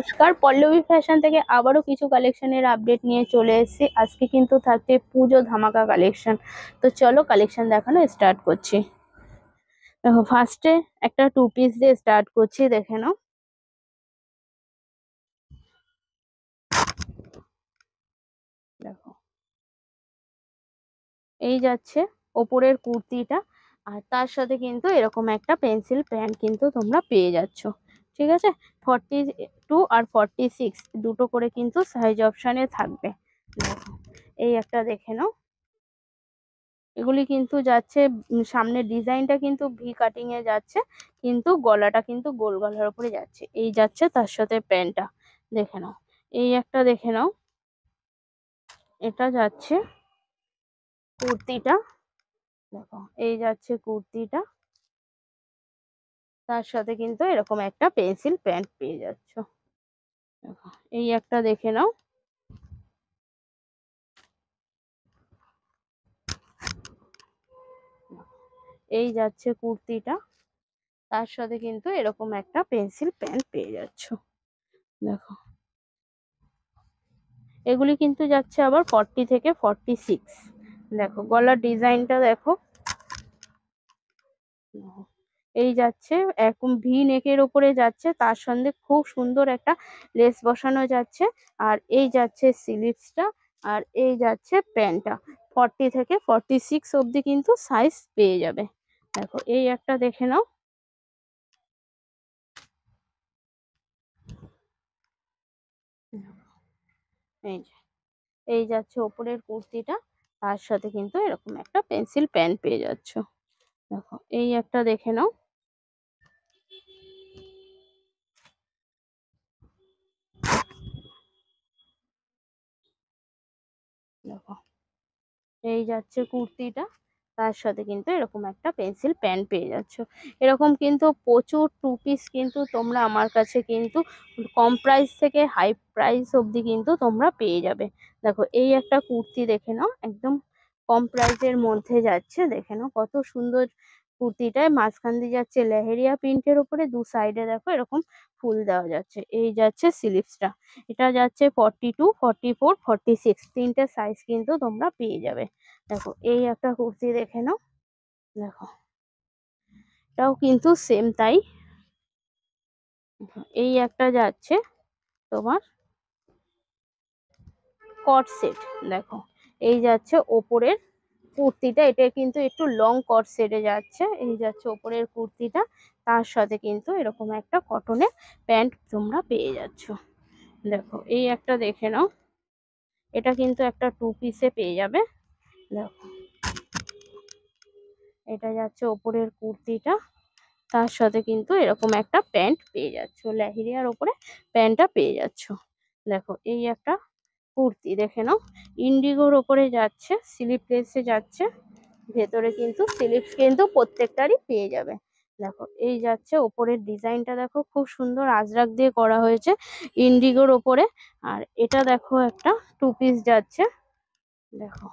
নমস্কার, পল্লবী ফ্যাশন থেকে আবারও কিছু কালেকশনের আপডেট নিয়ে চলে এসেছি। আজকে কিন্তু থাকছে পুজো ধামাকা কালেকশন। তো চলো কালেকশন দেখানো স্টার্ট করছি। দেখো ফার্স্টে একটা টু পিস দিয়ে স্টার্ট করছি, দেখে নাও। দেখো এই যাচ্ছে ওপরের কুর্তিটা, আর তার সাথে কিন্তু এরকম একটা পেন্সিল প্যান্ট কিন্তু তোমরা পেয়ে যাচ্ছ। ঠিক আছে, 42 আর 46 দুটো করে কিন্তু সাইজ অপশানে থাকবে। দেখো এই একটা দেখে নাও। এগুলি কিন্তু যাচ্ছে সামনের ডিজাইনটা কিন্তু ভি কাটিং এ যাচ্ছে, কিন্তু গলাটা কিন্তু গোল গলার উপরে যাচ্ছে। এই যাচ্ছে তার সাথে প্যান্টটা, দেখে নাও। এই একটা দেখে নাও, এটা যাচ্ছে কুর্তিটা। দেখো এই যাচ্ছে কুর্তিটা, তার সাথে কিন্তু এরকম একটা পেন্সিল প্যান্ট পেয়ে যাচ্ছ। দেখো এই একটা দেখে নাও। এই যাচ্ছে কুর্তিটা, তার সাথে কিন্তু এরকম একটা পেন্সিল প্যান্ট পেয়ে যাচ্ছ। দেখো এগুলি কিন্তু যাচ্ছে আবার 40 থেকে 46। দেখো গলার ডিজাইনটা দেখো। এই যাচ্ছে একদম ভি নেকের ওপরে যাচ্ছে, তার সঙ্গে খুব সুন্দর একটা লেস বসানো যাচ্ছে। আর এই যাচ্ছে স্লিভসটা, আর এই যাচ্ছে প্যান্টটা। 40 থেকে 46 অবধি কিন্তু সাইজ পেয়ে যাবে। দেখো এই একটা দেখে নাও। এই যে এই যাচ্ছে ওপরের কুর্তিটা, তার সাথে কিন্তু এরকম একটা পেন্সিল প্যান্ট পেয়ে যাচ্ছ। দেখো এই একটা দেখে নাও। দেখো এই যাচ্ছে কুর্তিটা, তার সাথে কিন্তু এরকম একটা পেন্সিল প্যান্ট পেয়ে যাচ্ছ। এরকম কিন্তু প্রচুর টু পিস কিন্তু তোমরা আমার কাছে কিন্তু কম প্রাইস থেকে হাই প্রাইস অবধি কিন্তু তোমরা পেয়ে যাবে। দেখো এই একটা কুর্তি দেখে নাও, একদম কম প্রাইসের মধ্যে যাচ্ছে। দেখে নাও কত সুন্দর কুর্তিটায় মাঝখান দিয়ে যাচ্ছে লেহেরিয়া প্রিন্টের উপরে, দু সাইডে দেখো এরকম ফুল দেওয়া যাচ্ছে। এই যাচ্ছে স্লিভসটা, এটা যাচ্ছে 42, 44, 46 তিনটে সাইজ কিন্তু তোমরা পেয়ে যাবে। দেখো এই একটা কুর্তি দেখে নাও। দেখো এটাও কিন্তু সেম তাই। এই একটা যাচ্ছে তোমার কট সেট। দেখো এই যাচ্ছে ওপরের কুর্তিটা, এটা কিন্তু একটু লং কট সেটে যাচ্ছে। এই যাচ্ছে ওপরের কুর্তিটা, তার সাথে কিন্তু এরকম একটা কটনের প্যান্ট তোমরা পেয়ে যাচ্ছ। দেখো এই একটা দেখে নাও, এটা কিন্তু একটা টু পিসে পেয়ে যাবে। দেখো এটা যাচ্ছে ওপরের কুর্তিটা, তার সাথে কিন্তু এরকম একটা প্যান্ট পেয়ে যাচ্ছ, লেহেরিয়ার ওপরে প্যান্টটা পেয়ে যাচ্ছ। দেখো এই একটা কুর্তি দেখে নাও, ইন্ডিগোর ওপরে যাচ্ছে, স্লিভলেসে যাচ্ছে। ভেতরে কিন্তু স্লিভস কিন্তু প্রত্যেকটারই পেয়ে যাবে। দেখো এই যাচ্ছে ওপরের ডিজাইনটা দেখো, খুব সুন্দর আজরাক দিয়ে করা হয়েছে ইন্ডিগোর ওপরে। আর এটা দেখো একটা টু পিস যাচ্ছে। দেখো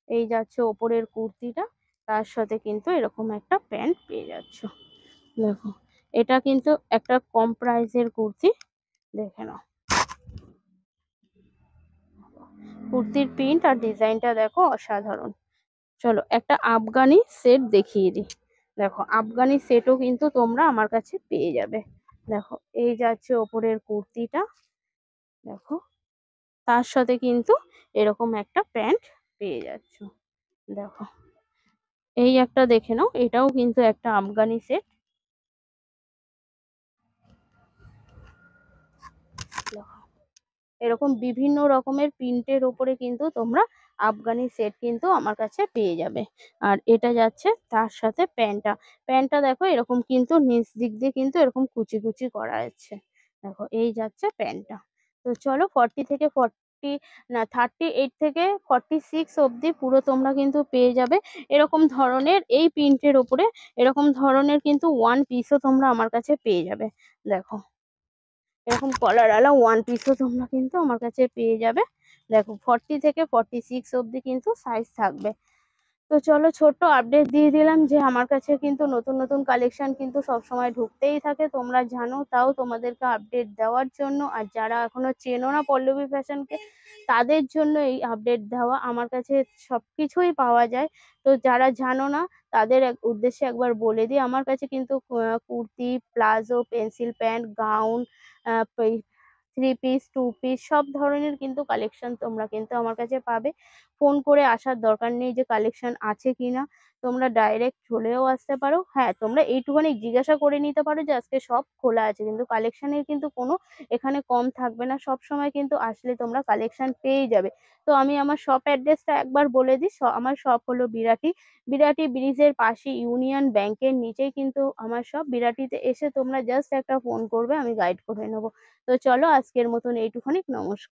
এই যাচ্ছে ওপরের কুর্তিটা, তার সাথে কিন্তু এরকম একটা প্যান্ট পেয়ে যাচ্ছ। দেখো এটা কিন্তু একটা কম প্রাইসের কুর্তি, দেখে নাও। কুর্তির প্রিন্ট আর ডিজাইনটা দেখো অসাধারণ। চলো একটা আফগানি সেট দেখিয়ে দিই। দেখো আফগানি সেটও কিন্তু তোমরা আমার কাছে পেয়ে যাবে। দেখো এই যাচ্ছে ওপরের কুর্তিটা। দেখো তার সাথে কিন্তু এরকম একটা প্যান্ট পেয়ে যাচ্ছ। দেখো এই একটা দেখে নাও, এটাও কিন্তু একটা আফগানি সেট। দেখো এরকম বিভিন্ন রকমের প্রিন্টের ওপরে কিন্তু তোমরা আফগানি সেট কিন্তু আমার কাছে পেয়ে যাবে। আর এটা যাচ্ছে তার সাথে প্যান্টটা। প্যান্টটা দেখো এরকম কিন্তু নিচ দিক দিয়ে কিন্তু এরকম কুচি কুচি করা আছে। দেখো এই যাচ্ছে প্যান্টটা। তো চলো 40 থেকে 40 না 38 থেকে 46 অবধি পুরো তোমরা কিন্তু পেয়ে যাবে এরকম ধরনের এই প্রিন্টের ওপরে। এরকম ধরনের কিন্তু ওয়ান পিসও তোমরা আমার কাছে পেয়ে যাবে। দেখো এরকম কলারওয়ালা ওয়ান পিসও তোমরা কিন্তু আমার কাছে পেয়ে যাবে। দেখো 40 থেকে 46 অবধি কিন্তু সাইজ থাকবে। তো চলো ছোট্ট আপডেট দিয়ে দিলাম যে আমার কাছে কিন্তু নতুন নতুন কালেকশন কিন্তু সবসময় ঢুকতেই থাকে, তোমরা জানো, তাও তোমাদেরকে আপডেট দেওয়ার জন্য। আর যারা এখনো চেনো না পল্লবী ফ্যাশনকে, তাদের জন্য এই আপডেট দেওয়া। আমার কাছে সবকিছুই পাওয়া যায়। তো যারা জানো না তাদের উদ্দেশ্যে একবার বলে দিই, আমার কাছে কিন্তু kurti, palazzo, pencil pant, gown, three piece, two piece সব ধরনের কিন্তু কালেকশন তোমরা কিন্তু আমার কাছে পাবে। ফোন করে আসার দরকার নেই যে কালেকশন আছে কিনা, তোমরা ডাইরেক্ট চলেও আসতে পারো। হ্যাঁ, তোমরা এইটুখানি জিজ্ঞাসা করে নিতে পারো যে আজকে সব খোলা আছে, কিন্তু কালেকশনের কিন্তু কোনো এখানে কম থাকবে না, সব সময় কিন্তু আসলে তোমরা কালেকশন পেয়ে যাবে। তো আমি আমার শপ অ্যাড্রেসটা একবার বলে দিই। আমার শপ হলো বিরাটি, বিরাটি ব্রিজের পাশে ইউনিয়ন ব্যাংকের নিচেই কিন্তু আমার শপ। বিরাটিতে এসে তোমরা জাস্ট একটা ফোন করবে, আমি গাইড করে নেবো। তো চলো আজকের মতন এইটুখানি, নমস্কার।